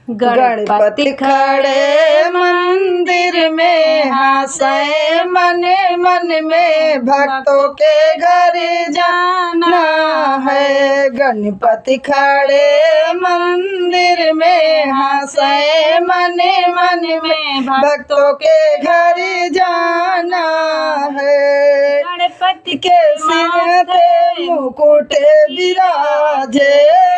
गणपति खड़े मंदिर में हंसे मन मन में भक्तों के घर जाना है। गणपति खड़े मंदिर में हंसे मन मन में भक्तों के घर जाना है। गणपति के सिर पे मुकुट विराजे,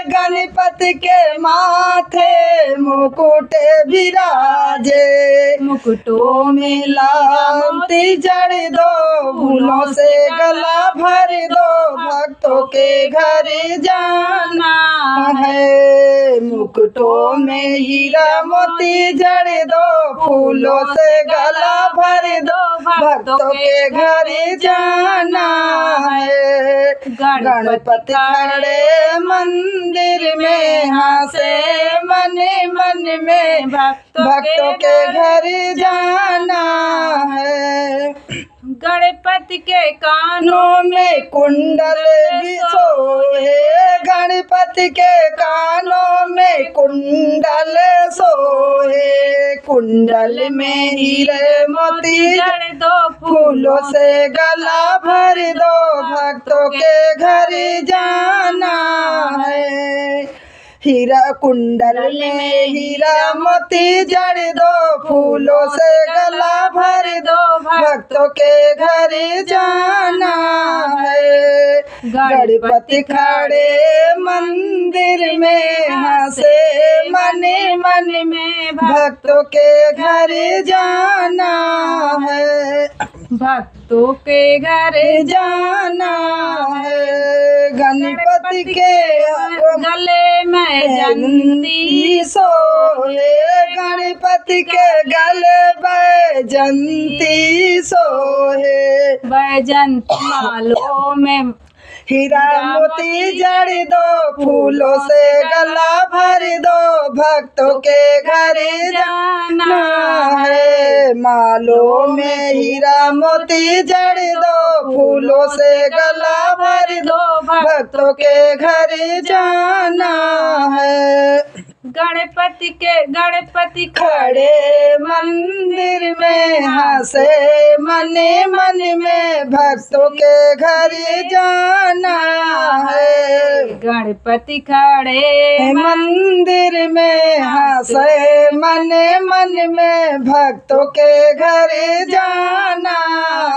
गणपति के माथे मुकुट विराजे। मुकुटों में लाती जड़ दो, फूलों से गला भर दो, भक्तों के घर जाना है। मुकुटों में हीरा मोती जड़ दो, फूलों से गला भर दो, भक्तों के घर जाना है। गणपति खड़े मंदिर में हंसे मन मन में भक्तों के घर जाना है। गणपति के कानों में कुंडल भी सोहे, गणपति के कानों में कुंडल सोहे। कुंडल में हीरे मोती जड़ दो, फूलों से गला भर दो, भक्तों के घर जाना है। हीरा कुंडल में हीरा मोती जड़ दो, फूलों से गला भर दो, भक्तों के घर जाना है। गणपति खड़े मंदिर में हंसे मन मन में भक्तों के घर जाना है। भक्तों के घर जाना है। गणपति के गले में जंती सोहे, गणपति के गले बैजंती सोहे। बैजंती मालों में हीरा मोती जड़ दो, फूलों से गला भर दो, भक्तों के घर जाना है। मालों में हीरा मोती जड़ दो, फूलों से गला भर दो, भक्तों के घर जाना है। गणपति खड़े मंदिर में हंसे मन मन में भक्तों के घर जाना है। गणपति खड़े मंदिर में हंसे मन मन में भक्तों के घर जाना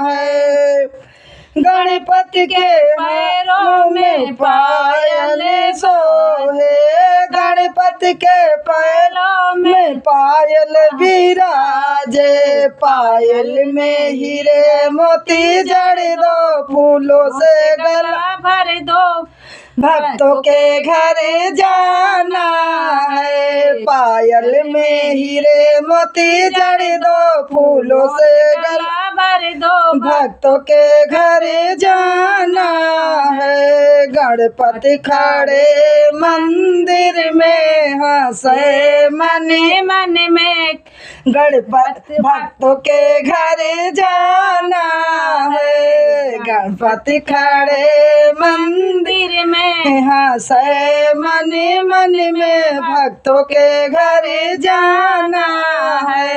है। गणपति के पैरों में पायल सोहे, गणपति के पैरों में पायल विराजे। पायल में हीरे मोती जड़ दो, फूलों से गला भर दो, भक्तों के घर जाना है। पायल में हीरे मोती जड़ दो, फूलों से गला भर दो, भक्तों के घर जाना है। गणपति खड़े मंदिर में हंसे मन मन में गणपति भक्तों के घर जाना है। गणपति खड़े मंदिर में हंसे मन मन में भक्तों के घर जाना है।